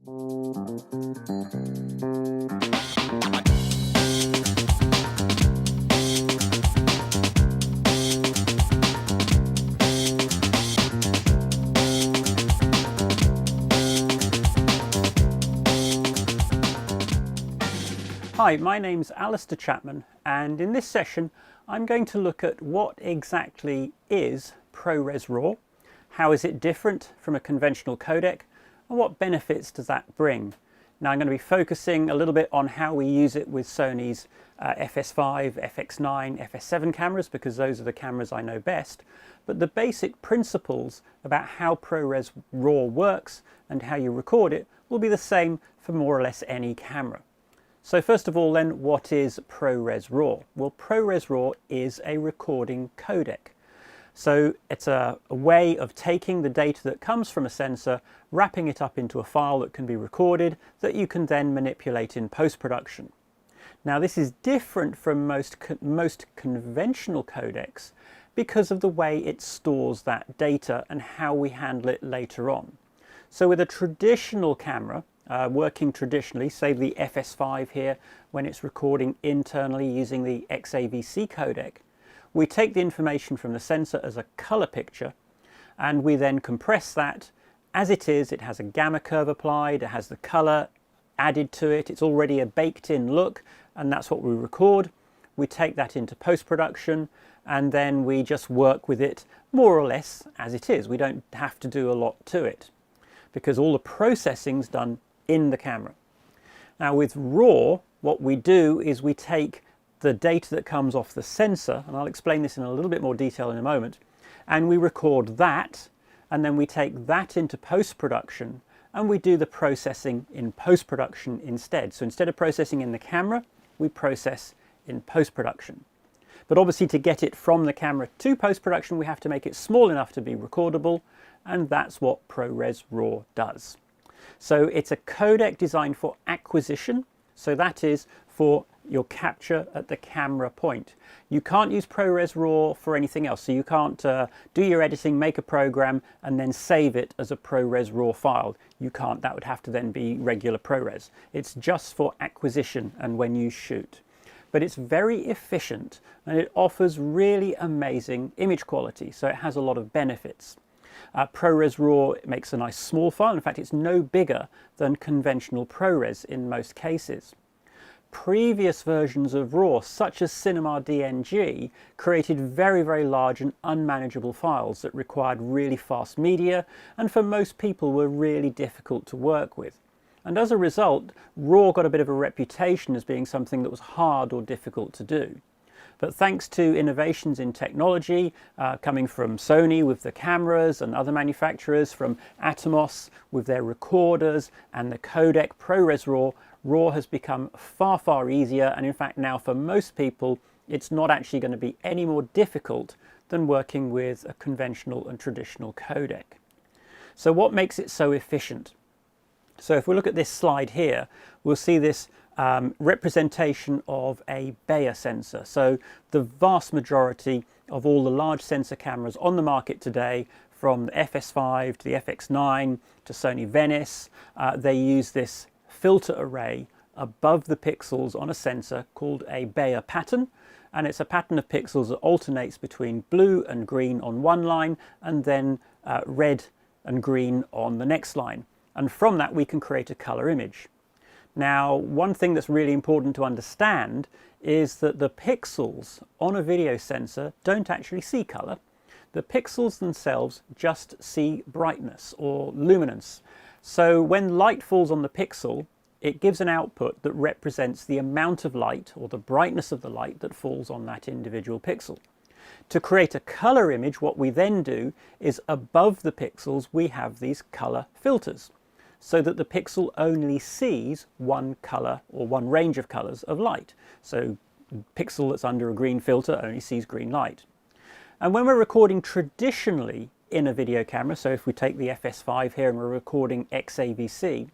Hi, my name's Alister Chapman, and in this session I'm going to look at what exactly is ProRes RAW, how is it different from a conventional codec, and what benefits does that bring. Now I'm going to be focusing a little bit on how we use it with Sony's FS5, FX9, FS7 cameras, because those are the cameras I know best, but the basic principles about how ProRes RAW works and how you record it will be the same for more or less any camera. So first of all then, what is ProRes RAW? Well, ProRes RAW is a recording codec. So it's a way of taking the data that comes from a sensor, wrapping it up into a file that can be recorded, that you can then manipulate in post-production. Now this is different from most conventional codecs because of the way it stores that data and how we handle it later on. So with a traditional camera, working traditionally, say the FS5 here, when it's recording internally using the XAVC codec, we take the information from the sensor as a color picture and we then compress that as it is. It has a gamma curve applied, it has the color added to it, it's already a baked-in look, and that's what we record. We take that into post-production and then we just work with it more or less as it is. We don't have to do a lot to it because all the processing's done in the camera. Now with RAW, what we do is we take the data that comes off the sensor, and I'll explain this in a little bit more detail in a moment, and we record that, and then we take that into post-production and we do the processing in post-production instead. So instead of processing in the camera, we process in post-production. But obviously to get it from the camera to post-production, we have to make it small enough to be recordable, and that's what ProRes RAW does. So it's a codec designed for acquisition, so that is for your capture at the camera point. You can't use ProRes RAW for anything else, so you can't do your editing, make a program, and then save it as a ProRes RAW file. You can't, that would have to then be regular ProRes. It's just for acquisition and when you shoot. But it's very efficient and it offers really amazing image quality, so it has a lot of benefits. ProRes RAW makes a nice small file. In fact, it's no bigger than conventional ProRes in most cases. Previous versions of RAW, such as Cinema DNG, created very, very large and unmanageable files that required really fast media and for most people were really difficult to work with. And as a result, RAW got a bit of a reputation as being something that was hard or difficult to do. But thanks to innovations in technology coming from Sony with the cameras and other manufacturers, from Atomos with their recorders and the codec ProRes RAW, RAW has become far, far easier, and in fact now for most people it's not actually going to be any more difficult than working with a conventional and traditional codec. So what makes it so efficient? So if we look at this slide here, we'll see this representation of a Bayer sensor. So the vast majority of all the large sensor cameras on the market today, from the FS5 to the FX9 to Sony Venice, they use this filter array above the pixels on a sensor called a Bayer pattern, and it's a pattern of pixels that alternates between blue and green on one line and then red and green on the next line, and from that we can create a color image. Now, one thing that's really important to understand is that the pixels on a video sensor don't actually see color. The pixels themselves just see brightness or luminance. So when light falls on the pixel, it gives an output that represents the amount of light or the brightness of the light that falls on that individual pixel. To create a color image, what we then do is above the pixels we have these color filters, so that the pixel only sees one color or one range of colors of light. So pixel that's under a green filter only sees green light. And when we're recording traditionally in a video camera, so if we take the FS5 here and we're recording XAVC,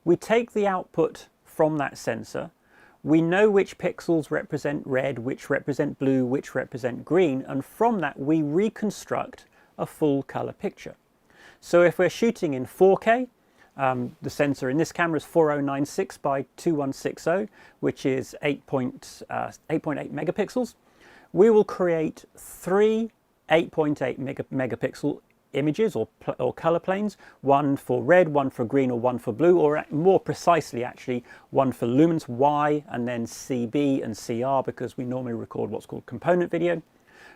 we take the output from that sensor, we know which pixels represent red, which represent blue, which represent green, and from that we reconstruct a full color picture. So if we're shooting in 4K, The sensor in this camera is 4096 by 2160, which is 8.8 megapixels. We will create three 8.8 megapixel images or color planes, one for red, one for green, or one for blue, or more precisely actually one for lumens Y and then CB and CR, because we normally record what's called component video.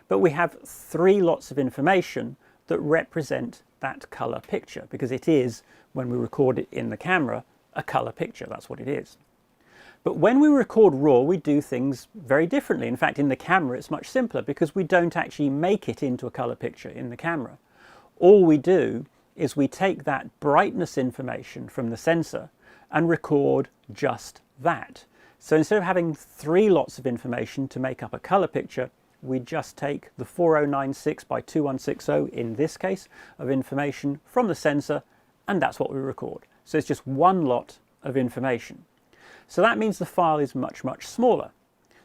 But we have three lots of information that represent that color picture, because it is, when we record it in the camera, a color picture. That's what it is. But when we record RAW, we do things very differently. In fact, in the camera it's much simpler, because we don't actually make it into a color picture in the camera. All we do is we take that brightness information from the sensor and record just that. So instead of having three lots of information to make up a color picture, we just take the 4096 by 2160, in this case, of information from the sensor, and that's what we record. So it's just one lot of information. So that means the file is much, much smaller.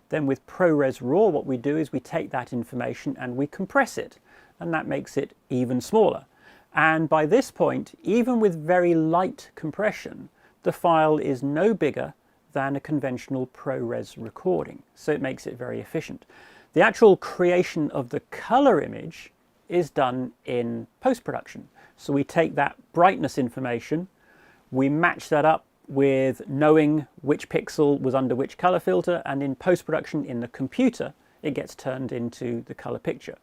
Then with ProRes RAW, what we do is we take that information and we compress it, and that makes it even smaller. And by this point, even with very light compression, the file is no bigger than a conventional ProRes recording. So it makes it very efficient. The actual creation of the color image is done in post-production. So we take that brightness information, we match that up with knowing which pixel was under which color filter, and in post-production in the computer, it gets turned into the color picture.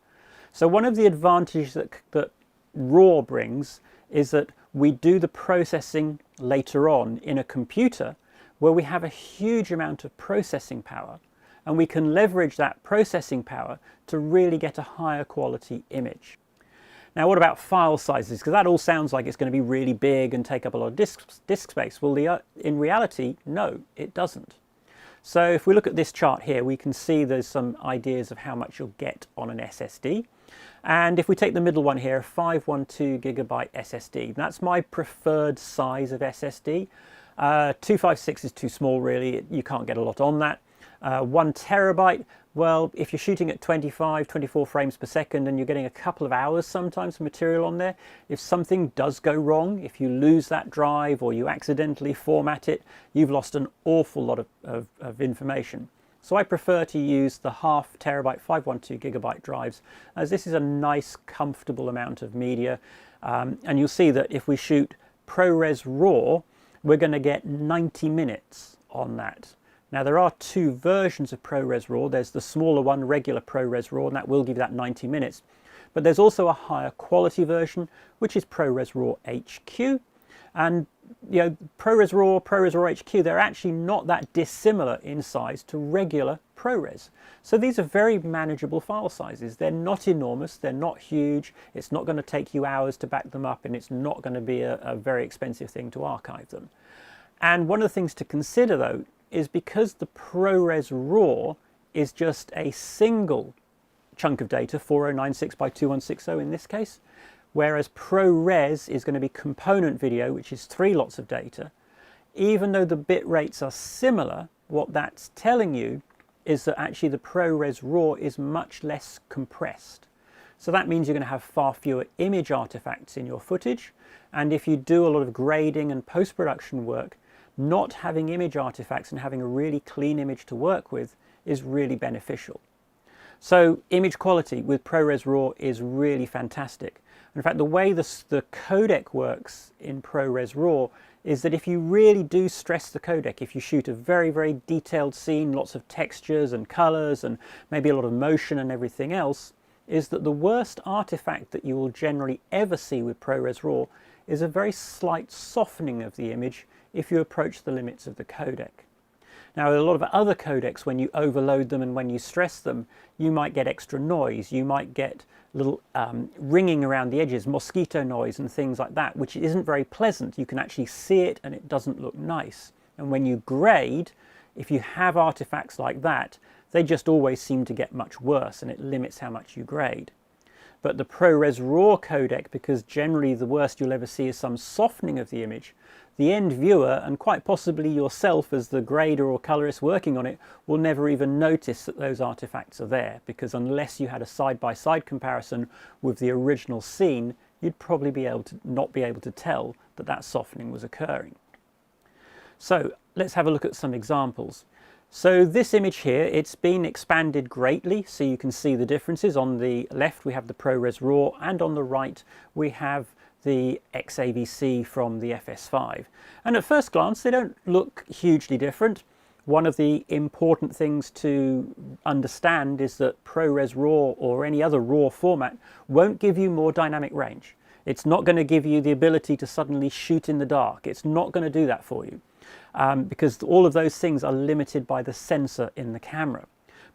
So one of the advantages that RAW brings is that we do the processing later on in a computer where we have a huge amount of processing power, and we can leverage that processing power to really get a higher quality image. Now, what about file sizes? Because that all sounds like it's going to be really big and take up a lot of disk space. Well, in reality, no, it doesn't. So if we look at this chart here, we can see there's some ideas of how much you'll get on an SSD. And if we take the middle one here, 512 gigabyte SSD, that's my preferred size of SSD. 256 is too small, really. You can't get a lot on that. 1 terabyte, well, if you're shooting at 24 frames per second and you're getting a couple of hours sometimes of material on there, if something does go wrong, if you lose that drive or you accidentally format it, you've lost an awful lot of information. So I prefer to use the half terabyte 512 gigabyte drives, as this is a nice, comfortable amount of media. And you'll see that if we shoot ProRes RAW, we're going to get 90 minutes on that. Now, there are two versions of ProRes RAW. There's the smaller one, regular ProRes RAW, and that will give you that 90 minutes. But there's also a higher quality version, which is ProRes RAW HQ. And you know, ProRes RAW, ProRes RAW HQ, they're actually not that dissimilar in size to regular ProRes. So these are very manageable file sizes. They're not enormous, they're not huge, it's not going to take you hours to back them up, and it's not going to be a very expensive thing to archive them. And one of the things to consider, though, is because the ProRes RAW is just a single chunk of data, 4096 by 2160 in this case, whereas ProRes is going to be component video, which is three lots of data. Even though the bit rates are similar, what that's telling you is that actually the ProRes RAW is much less compressed. So that means you're going to have far fewer image artifacts in your footage, and if you do a lot of grading and post-production work, not having image artifacts and having a really clean image to work with is really beneficial. So image quality with ProRes RAW is really fantastic. In fact, the way the codec works in ProRes RAW is that if you really do stress the codec, if you shoot a very, very detailed scene, lots of textures and colors and maybe a lot of motion and everything else, is that the worst artifact that you will generally ever see with ProRes RAW is a very slight softening of the image if you approach the limits of the codec. Now, a lot of other codecs, when you overload them and when you stress them, you might get extra noise, you might get little ringing around the edges, mosquito noise and things like that, which isn't very pleasant. You can actually see it and it doesn't look nice. And when you grade, if you have artifacts like that, they just always seem to get much worse, and it limits how much you grade. But the ProRes RAW codec, because generally the worst you'll ever see is some softening of the image, the end viewer, and quite possibly yourself as the grader or colorist working on it, will never even notice that those artifacts are there, because unless you had a side-by-side comparison with the original scene, you'd probably not be able to tell that that softening was occurring. So let's have a look at some examples. So this image here, it's been expanded greatly, so you can see the differences. On the left we have the ProRes RAW, and on the right we have the XAVC from the FS5. And at first glance they don't look hugely different. One of the important things to understand is that ProRes RAW or any other RAW format won't give you more dynamic range. It's not going to give you the ability to suddenly shoot in the dark. It's not going to do that for you. Because all of those things are limited by the sensor in the camera.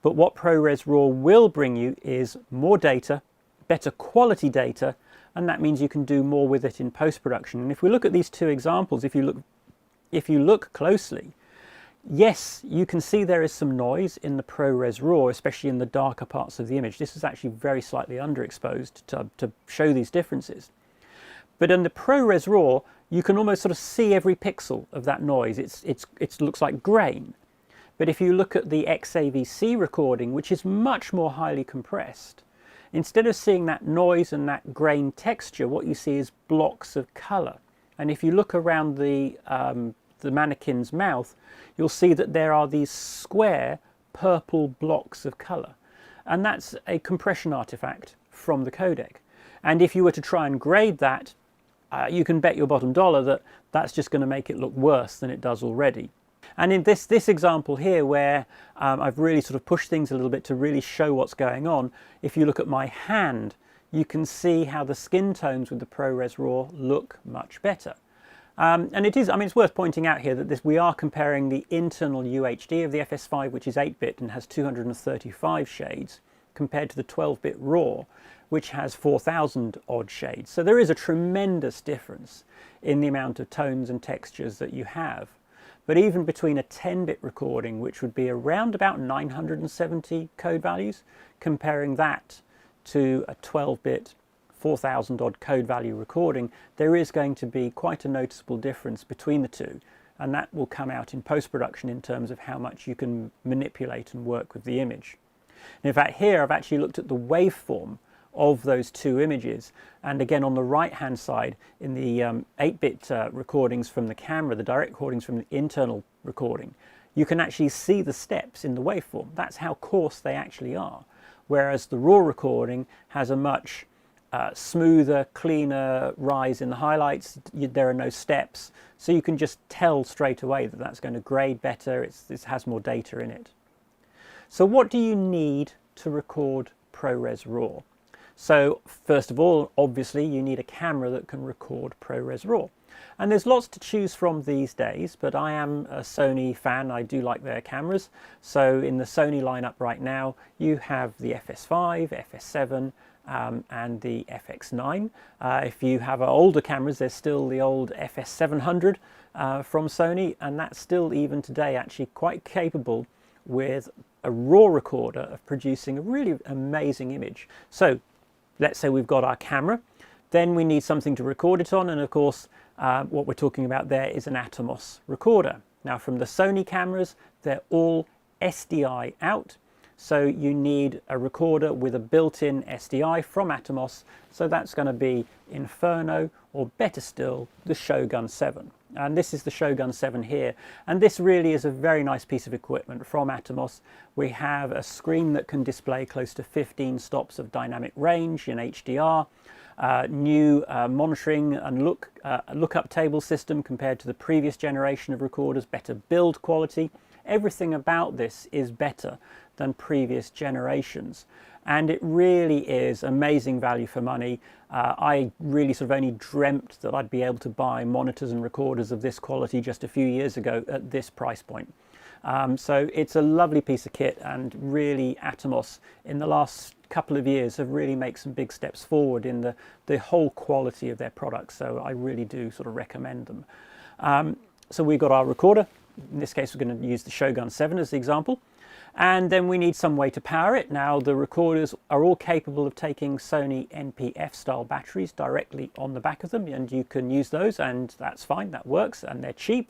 But what ProRes RAW will bring you is more data, better quality data, and that means you can do more with it in post-production. And if we look at these two examples, if you look closely, yes, you can see there is some noise in the ProRes RAW, especially in the darker parts of the image. This is actually very slightly underexposed to show these differences. But in the ProRes RAW, you can almost sort of see every pixel of that noise. It looks like grain. But if you look at the XAVC recording, which is much more highly compressed, instead of seeing that noise and that grain texture, what you see is blocks of color. And if you look around the mannequin's mouth, you'll see that there are these square purple blocks of color. And that's a compression artifact from the codec. And if you were to try and grade that, you can bet your bottom dollar that that's just going to make it look worse than it does already. And in this example here, where I've really sort of pushed things a little bit to really show what's going on, if you look at my hand, you can see how the skin tones with the ProRes RAW look much better. And it is, I mean, it's worth pointing out here that we are comparing the internal UHD of the FS5, which is 8-bit and has 235 shades, compared to the 12-bit RAW, which has 4,000 odd shades. So there is a tremendous difference in the amount of tones and textures that you have. But even between a 10-bit recording, which would be around about 970 code values, comparing that to a 12-bit 4,000 odd code value recording, there is going to be quite a noticeable difference between the two. And that will come out in post-production in terms of how much you can manipulate and work with the image. And in fact, here I've actually looked at the waveform of those two images, and again on the right hand side in the 8-bit recordings from the camera, the direct recordings from the internal recording, you can actually see the steps in the waveform. That's how coarse they actually are, whereas the RAW recording has a much smoother, cleaner rise in the highlights. There are no steps, so you can just tell straight away that that's going to grade better. It has more data in it. So what do you need to record ProRes RAW? So first of all, obviously you need a camera that can record ProRes RAW. And there's lots to choose from these days, but I am a Sony fan. I do like their cameras. So in the Sony lineup right now, you have the FS5, FS7, and the FX9. If you have older cameras, there's still the old FS700 from Sony, and that's still even today actually quite capable with a RAW recorder of producing a really amazing image. So let's say we've got our camera, then we need something to record it on, and of course what we're talking about there is an Atomos recorder. Now from the Sony cameras, they're all SDI out, so you need a recorder with a built-in SDI from Atomos, so that's going to be Inferno, or better still, the Shogun 7. And this is the Shogun 7 here, and this really is a very nice piece of equipment from Atomos. We have a screen that can display close to 15 stops of dynamic range in HDR, new monitoring and lookup table system compared to the previous generation of recorders, better build quality. Everything about this is better than previous generations, and it really is amazing value for money. I really sort of only dreamt that I'd be able to buy monitors and recorders of this quality just a few years ago at this price point. So it's a lovely piece of kit, and really Atomos in the last couple of years have really made some big steps forward in the whole quality of their products, so I really do sort of recommend them. So we've got our recorder. In this case we're going to use the Shogun 7 as the example. And then we need some way to power it. Now the recorders are all capable of taking Sony NP-F style batteries directly on the back of them, and you can use those, and that's fine, that works, and they're cheap.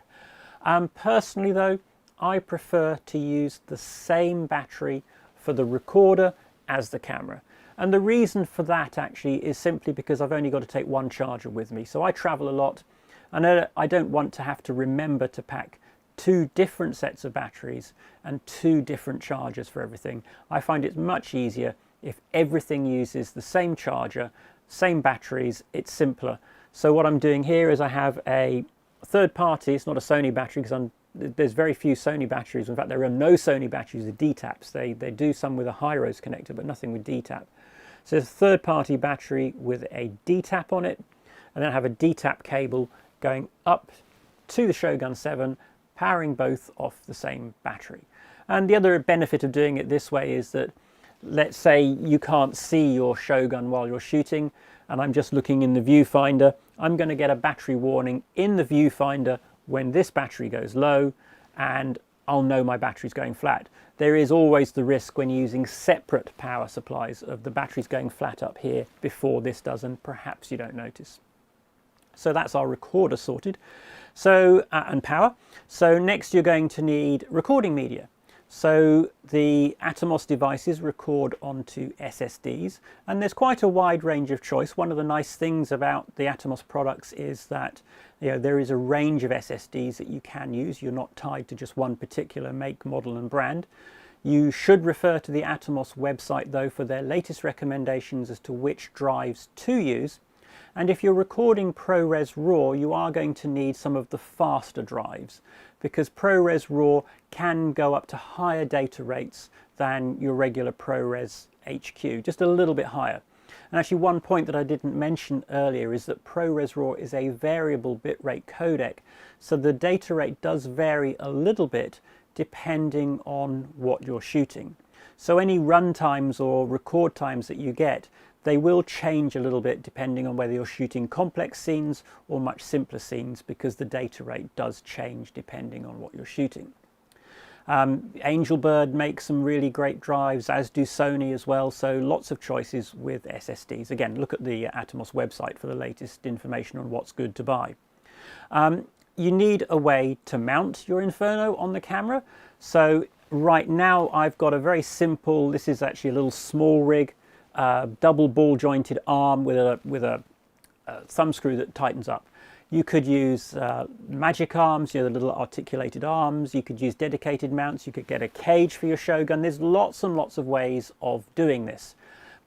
Personally though, I prefer to use the same battery for the recorder as the camera. And the reason for that actually is simply because I've only got to take one charger with me. So I travel a lot, and I don't want to have to remember to pack two different sets of batteries and two different chargers for everything. I find it much easier if everything uses the same charger, same batteries. It's simpler. So what I'm doing here is I have a third party. It's not a Sony battery because there's very few Sony batteries. In fact, there are no Sony batteries with DTAPs. They do some with a high-res connector, but nothing with DTAP. So it's a third-party battery with a DTAP on it, and then I have a DTAP cable going up to the Shogun 7, powering both off the same battery. And the other benefit of doing it this way is that, let's say you can't see your Shogun while you're shooting, and I'm just looking in the viewfinder, I'm going to get a battery warning in the viewfinder when this battery goes low, and I'll know my battery's going flat. There is always the risk when using separate power supplies of the batteries going flat up here before this does, and perhaps you don't notice. So that's our recorder sorted. So and power. So next you're going to need recording media. So the Atomos devices record onto SSDs, and there's quite a wide range of choice. One of the nice things about the Atomos products is that there is a range of SSDs that you can use. You're not tied to just one particular make, model and brand. You should refer to the Atomos website though for their latest recommendations as to which drives to use. And if you're recording ProRes RAW, you are going to need some of the faster drives, because ProRes RAW can go up to higher data rates than your regular ProRes HQ, just a little bit higher. And actually one point that I didn't mention earlier is that ProRes RAW is a variable bitrate codec, so the data rate does vary a little bit depending on what you're shooting. So any run times or record times that you get, they will change a little bit depending on whether you're shooting complex scenes or much simpler scenes, because the data rate does change depending on what you're shooting. Angelbird makes some really great drives, as do Sony as well, so lots of choices with SSDs. Again, look at the Atomos website for the latest information on what's good to buy. You need a way to mount your Inferno on the camera. So right now I've got a very simple, this is actually a little small rig, double ball jointed arm with a thumb screw that tightens up. You could use magic arms, the little articulated arms. You could use dedicated mounts. You could get a cage for your Shogun. There's lots and lots of ways of doing this.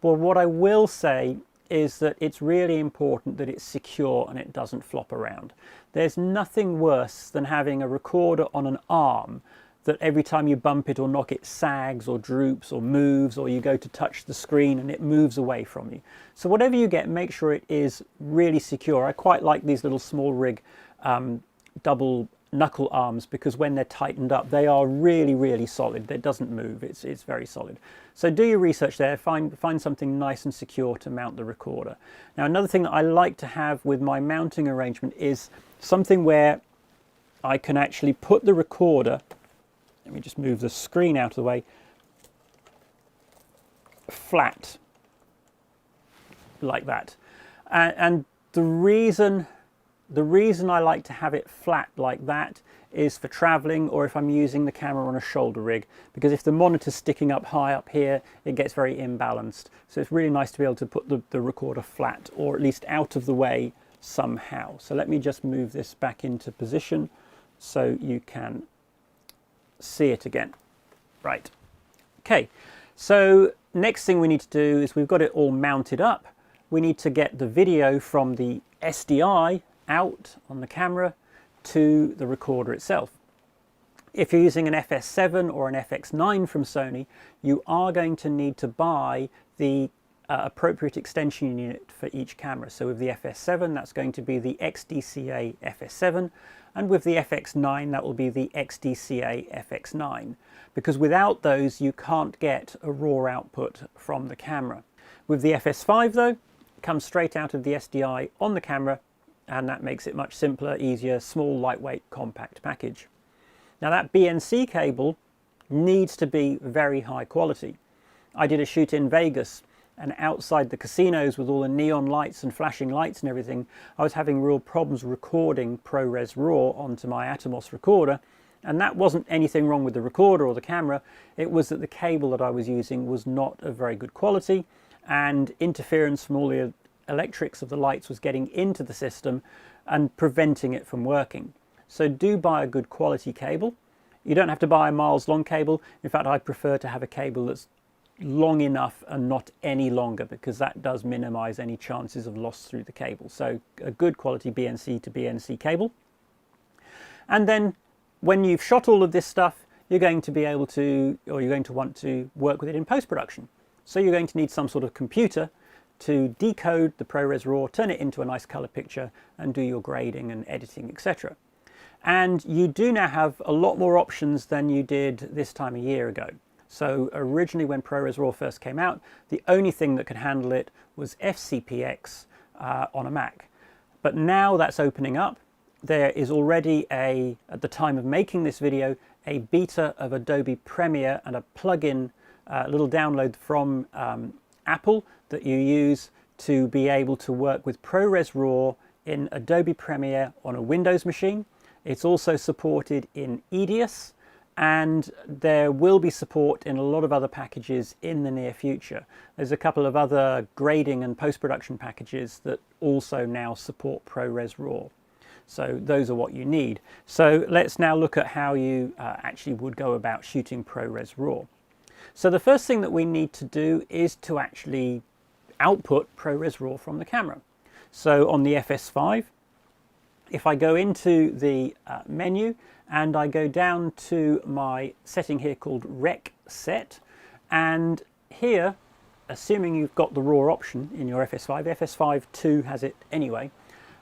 But what I will say is that it's really important that it's secure and it doesn't flop around. There's nothing worse than having a recorder on an arm that every time you bump it or knock it sags or droops or moves, or you go to touch the screen and it moves away from you. So whatever you get, make sure it is really secure. I quite like these little small rig double knuckle arms, because when they're tightened up they are really, really solid. It doesn't move, it's very solid. So do your research there, find something nice and secure to mount the recorder. Now another thing that I like to have with my mounting arrangement is something where I can actually put the recorder, let me just move the screen out of the way, flat like that. And the reason I like to have it flat like that is for traveling, or if I'm using the camera on a shoulder rig, because if the monitor's sticking up high up here, it gets very imbalanced. So it's really nice to be able to put the recorder flat, or at least out of the way somehow. So let me just move this back into position so you can see it again. Right. Okay, so next thing we need to do is, we've got it all mounted up. We need to get the video from the SDI out on the camera to the recorder itself. If you're using an FS7 or an FX9 from Sony, you are going to need to buy the appropriate extension unit for each camera. So with the FS7, that's going to be the XDCA FS7, and with the FX9, that will be the XDCA FX9, because without those you can't get a RAW output from the camera. With the FS5 though, it comes straight out of the SDI on the camera, and that makes it much simpler, easier, small, lightweight, compact package. Now that BNC cable needs to be very high quality. I did a shoot in Vegas, and outside the casinos with all the neon lights and flashing lights and everything, I was having real problems recording ProRes RAW onto my Atomos recorder. And that wasn't anything wrong with the recorder or the camera, it was that the cable that I was using was not of very good quality, and interference from all the electrics of the lights was getting into the system and preventing it from working. So do buy a good quality cable. You don't have to buy a miles long cable. In fact, I prefer to have a cable that's long enough and not any longer, because that does minimize any chances of loss through the cable. So a good quality BNC to BNC cable. And then when you've shot all of this stuff, you're going to be able to, or you're going to want to work with it in post-production. So you're going to need some sort of computer to decode the ProRes RAW, turn it into a nice color picture, and do your grading and editing, etc. And you do now have a lot more options than you did this time a year ago. So originally when ProRes RAW first came out, the only thing that could handle it was FCPX on a Mac. But now that's opening up. There is already at the time of making this video, a beta of Adobe Premiere and a plugin, little download from Apple that you use to be able to work with ProRes RAW in Adobe Premiere on a Windows machine. It's also supported in EDIUS, and there will be support in a lot of other packages in the near future. There's a couple of other grading and post-production packages that also now support ProRes RAW. So those are what you need. So let's now look at how you actually would go about shooting ProRes RAW. So the first thing that we need to do is to actually output ProRes RAW from the camera. So on the FS5, if I go into the menu and I go down to my setting here called Rec Set, and here, assuming you've got the RAW option in your FS5, FS5 2 has it anyway.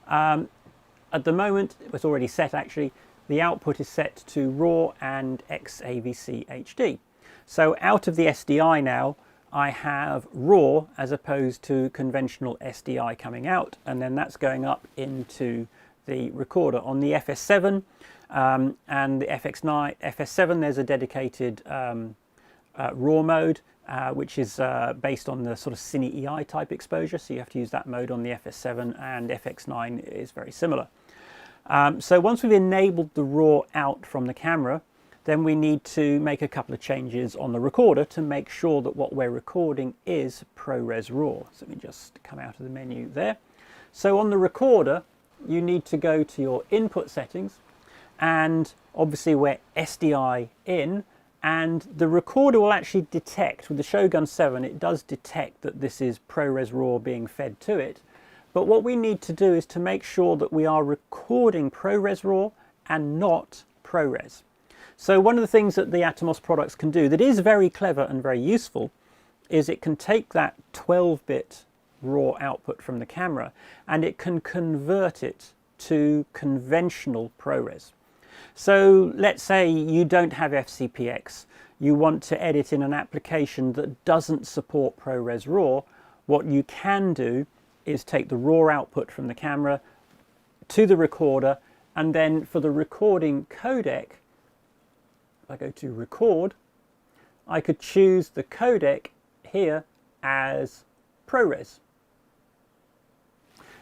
At the moment, it's already set actually, the output is set to RAW and XAVC HD. So out of the SDI now, I have RAW as opposed to conventional SDI coming out, and then that's going up into the recorder. On the FS7 and the FS7, there's a dedicated RAW mode, which is based on the sort of Cine EI type exposure, so you have to use that mode on the FS7, and FX9 is very similar. So once we've enabled the RAW out from the camera, then we need to make a couple of changes on the recorder to make sure that what we're recording is ProRes RAW. So let me just come out of the menu there. So on the recorder, you need to go to your input settings, and obviously we're SDI in, and the recorder will actually detect, with the Shogun 7, it does detect that this is ProRes RAW being fed to it. But what we need to do is to make sure that we are recording ProRes RAW and not ProRes. So one of the things that the Atomos products can do that is very clever and very useful is it can take that 12-bit RAW output from the camera and it can convert it to conventional ProRes. So let's say you don't have FCPX, you want to edit in an application that doesn't support ProRes RAW. What you can do is take the RAW output from the camera to the recorder, and then for the recording codec, if I go to record, I could choose the codec here as ProRes.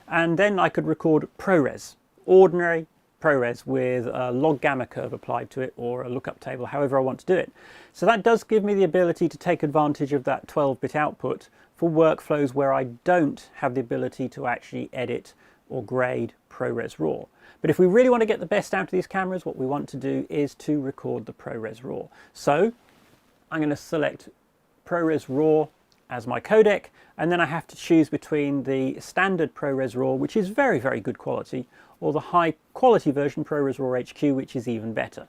And then I could record ProRes, ordinary ProRes with a log gamma curve applied to it, or a lookup table, however I want to do it. So that does give me the ability to take advantage of that 12-bit output for workflows where I don't have the ability to actually edit or grade ProRes RAW. But if we really want to get the best out of these cameras, what we want to do is to record the ProRes RAW. So I'm going to select ProRes RAW as my codec, and then I have to choose between the standard ProRes RAW, which is very, very good quality, or the high quality version ProRes RAW HQ, which is even better.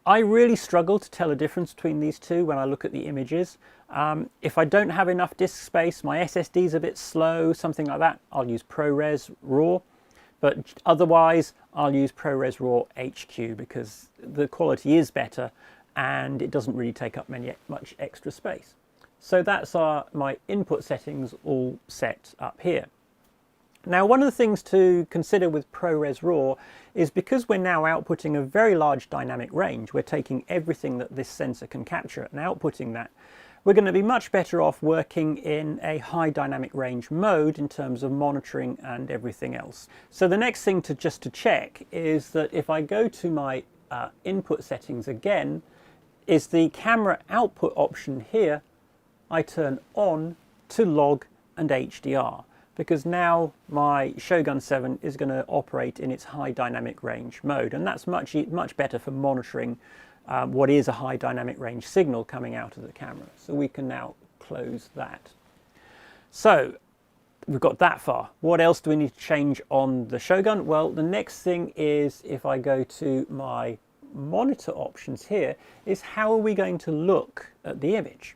I really struggle to tell a difference between these two when I look at the images. If I don't have enough disk space, my SSD is a bit slow, something like that, I'll use ProRes RAW. But otherwise, I'll use ProRes RAW HQ because the quality is better and it doesn't really take up much extra space. So that's my input settings all set up here. Now, one of the things to consider with ProRes RAW is because we're now outputting a very large dynamic range, we're taking everything that this sensor can capture and outputting that, we're going to be much better off working in a high dynamic range mode in terms of monitoring and everything else. So the next thing to check is that if I go to my input settings again, is the camera output option here I turn on to log and HDR, because now my Shogun 7 is going to operate in its high dynamic range mode, and that's much better for monitoring what is a high dynamic range signal coming out of the camera. So we can now close that. So we've got that far. What else do we need to change on the Shogun? Well, the next thing is, if I go to my monitor options here, is how are we going to look at the image?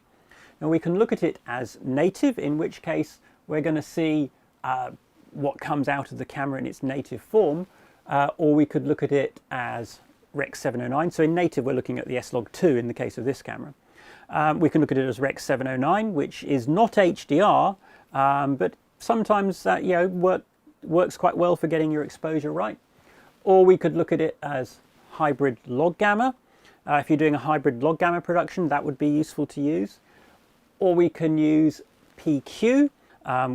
Now we can look at it as native, in which case we're going to see what comes out of the camera in its native form, or we could look at it as Rec 709. So in native we're looking at the S-Log2 in the case of this camera. We can look at it as Rec 709, which is not HDR, but sometimes that works quite well for getting your exposure right. Or we could look at it as hybrid log gamma. If you're doing a hybrid log gamma production, that would be useful to use. Or we can use PQ,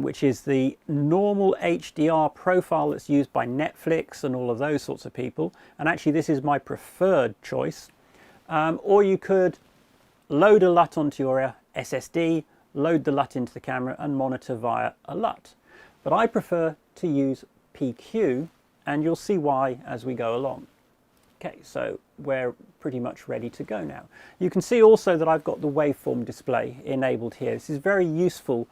which is the normal HDR profile that's used by Netflix and all of those sorts of people. And actually this is my preferred choice. Or you could load a LUT onto your SSD, load the LUT into the camera and monitor via a LUT. But I prefer to use PQ, and you'll see why as we go along. Okay, so we're pretty much ready to go now. You can see also that I've got the waveform display enabled here. This is a very useful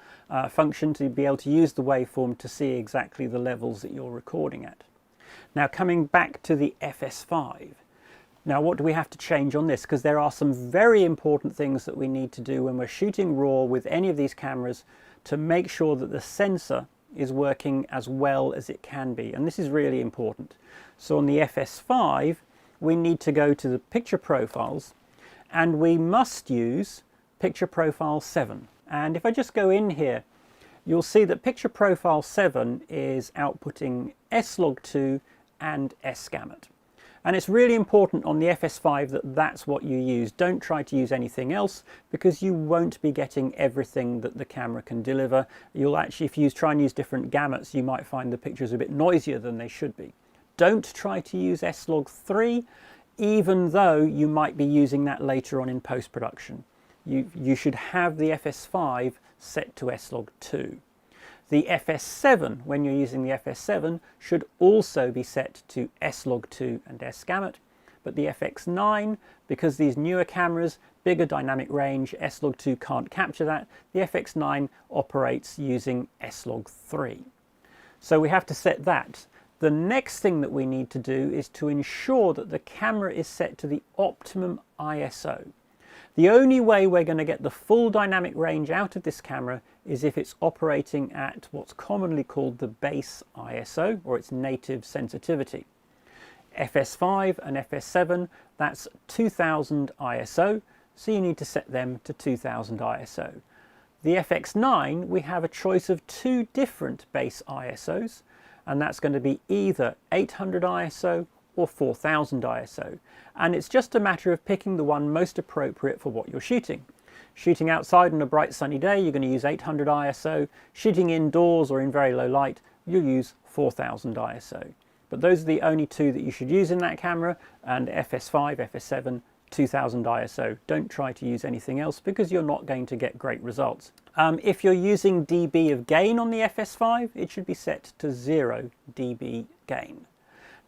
function to be able to use the waveform to see exactly the levels that you're recording at. Now coming back to the FS5. Now what do we have to change on this? Because there are some very important things that we need to do when we're shooting RAW with any of these cameras to make sure that the sensor is working as well as it can be. And this is really important. So on the FS5, we need to go to the picture profiles, and we must use picture profile 7. And if I just go in here, you'll see that picture profile 7 is outputting S-Log2 and S-Gamut. And it's really important on the FS5 that that's what you use. Don't try to use anything else, because you won't be getting everything that the camera can deliver. You'll actually, if you try and use different gamuts, you might find the pictures a bit noisier than they should be. Don't try to use S-Log3, even though you might be using that later on in post-production. You should have the FS5 set to S-Log2. The FS7, when you're using the FS7, should also be set to S-Log2 and S-Gamut, but the FX9, because these newer cameras, bigger dynamic range, S-Log2 can't capture that, the FX9 operates using S-Log3. So we have to set that. The next thing that we need to do is to ensure that the camera is set to the optimum ISO. The only way we're going to get the full dynamic range out of this camera is if it's operating at what's commonly called the base ISO, or its native sensitivity. FS5 and FS7, that's 2000 ISO, so you need to set them to 2000 ISO. The FX9, we have a choice of two different base ISOs, and that's going to be either 800 ISO or 4000 ISO. And it's just a matter of picking the one most appropriate for what you're shooting. Shooting outside on a bright sunny day, you're going to use 800 ISO. Shooting indoors or in very low light, you'll use 4000 ISO. But those are the only two that you should use in that camera, and FS5, FS7, 2000 ISO. Don't try to use anything else, because you're not going to get great results. If you're using dB of gain on the FS5, it should be set to 0 dB gain.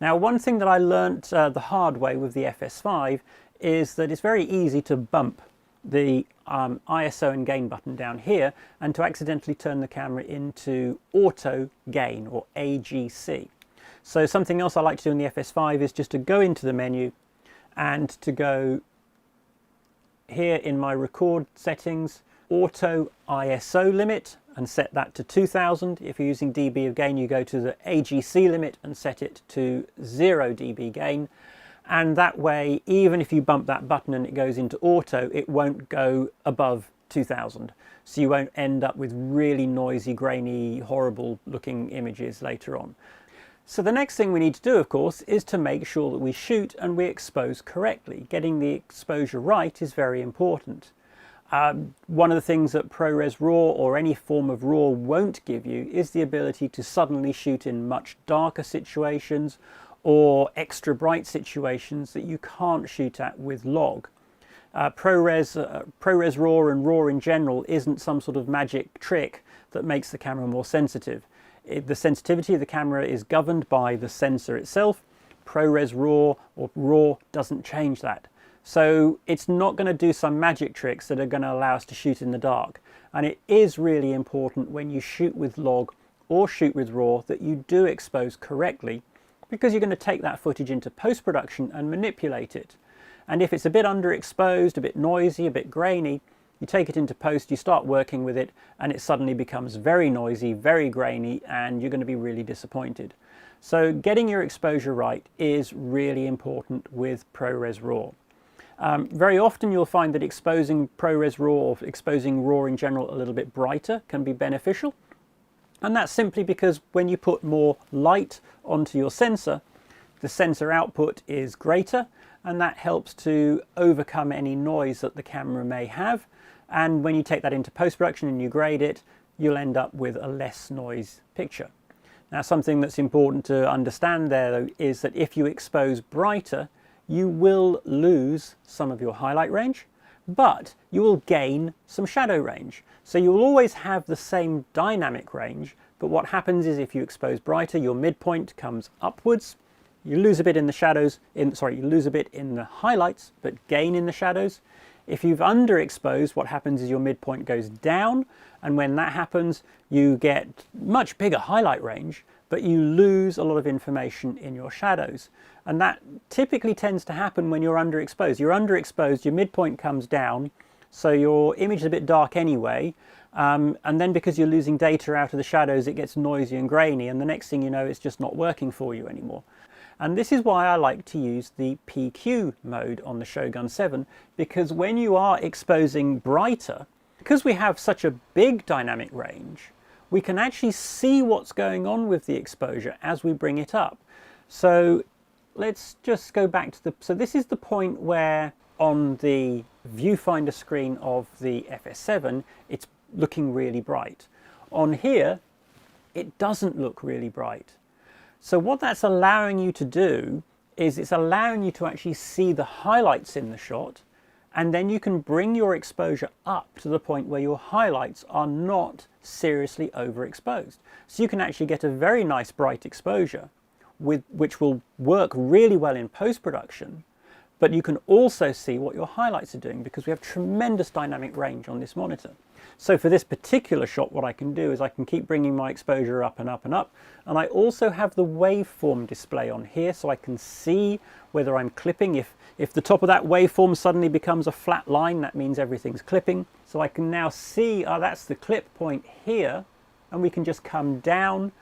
Now, one thing that I learnt the hard way with the FS5 is that it's very easy to bump the ISO and gain button down here and to accidentally turn the camera into auto gain, or AGC. So something else I like to do in the FS5 is just to go into the menu and to go here in my record settings, auto ISO limit, and set that to 2000. If you're using dB of gain, you go to the AGC limit and set it to 0 dB gain. And that way, even if you bump that button and it goes into auto, it won't go above 2000. So you won't end up with really noisy, grainy, horrible looking images later on. So the next thing we need to do, of course, is to make sure that we shoot and we expose correctly. Getting the exposure right is very important. One of the things that ProRes RAW or any form of RAW won't give you is the ability to suddenly shoot in much darker situations or extra bright situations that you can't shoot at with log. ProRes RAW and RAW in general isn't some sort of magic trick that makes the camera more sensitive. The sensitivity of the camera is governed by the sensor itself. ProRes RAW or RAW doesn't change that. So it's not going to do some magic tricks that are going to allow us to shoot in the dark. And it is really important when you shoot with log or shoot with RAW that you do expose correctly, because you're going to take that footage into post-production and manipulate it. And if it's a bit underexposed, a bit noisy, a bit grainy, you take it into post, you start working with it, and it suddenly becomes very noisy, very grainy, and you're going to be really disappointed. So getting your exposure right is really important with ProRes RAW. Very often you'll find that exposing ProRes RAW or exposing RAW in general a little bit brighter can be beneficial. And that's simply because when you put more light onto your sensor, the sensor output is greater, and that helps to overcome any noise that the camera may have. And when you take that into post-production and you grade it, you'll end up with a less noise picture. Now, something that's important to understand there, though, is that if you expose brighter, you will lose some of your highlight range, but you will gain some shadow range. So you'll always have the same dynamic range, but what happens is if you expose brighter, your midpoint comes upwards. You lose a bit in the shadows, you lose a bit in the highlights, but gain in the shadows. If you've underexposed, what happens is your midpoint goes down, and when that happens, you get much bigger highlight range, but you lose a lot of information in your shadows. And that typically tends to happen when you're underexposed. You're underexposed, your midpoint comes down, so your image is a bit dark anyway, and then because you're losing data out of the shadows, it gets noisy and grainy, and the next thing you know, it's just not working for you anymore. And this is why I like to use the PQ mode on the Shogun 7, because when you are exposing brighter, because we have such a big dynamic range, we can actually see what's going on with the exposure as we bring it up. So let's just go back to so this is the point where on the viewfinder screen of the FS7, it's looking really bright. On here, it doesn't look really bright. So what that's allowing you to do is it's allowing you to actually see the highlights in the shot, and then you can bring your exposure up to the point where your highlights are not seriously overexposed. So you can actually get a very nice bright exposure which will work really well in post-production, but you can also see what your highlights are doing because we have tremendous dynamic range on this monitor. So for this particular shot, what I can do is I can keep bringing my exposure up and up and up, and I also have the waveform display on here so I can see whether I'm clipping. If the top of that waveform suddenly becomes a flat line, that means everything's clipping. So I can now see, that's the clip point here, and we can just come down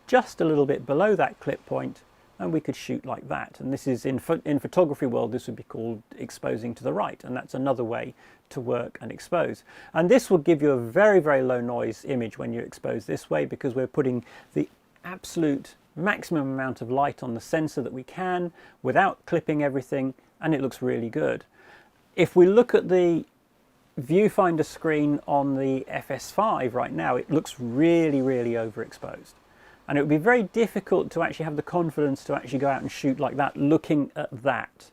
just a little bit below that clip point, and we could shoot like that. And this is in photography world, this would be called exposing to the right, and that's another way to work and expose. And this will give you a very, very low noise image when you expose this way, because we're putting the absolute maximum amount of light on the sensor that we can without clipping everything, and it looks really good. If we look at the viewfinder screen on the FS5 right now, it looks really, really overexposed. And it would be very difficult to actually have the confidence to actually go out and shoot like that, looking at that.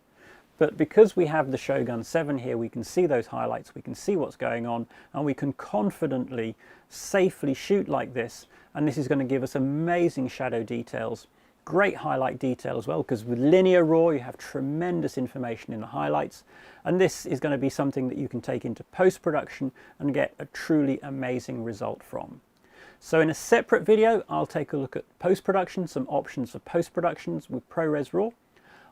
But because we have the Shogun 7 here, we can see those highlights, we can see what's going on, and we can confidently, safely shoot like this. And this is going to give us amazing shadow details, great highlight detail as well, because with linear RAW, you have tremendous information in the highlights. And this is going to be something that you can take into post-production and get a truly amazing result from. So in a separate video, I'll take a look at post-production, some options for post-productions with ProRes RAW.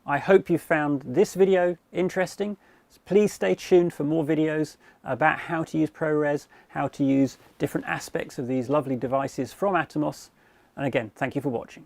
I hope you found this video interesting. Please stay tuned for more videos about how to use ProRes, how to use different aspects of these lovely devices from Atomos. And again, thank you for watching.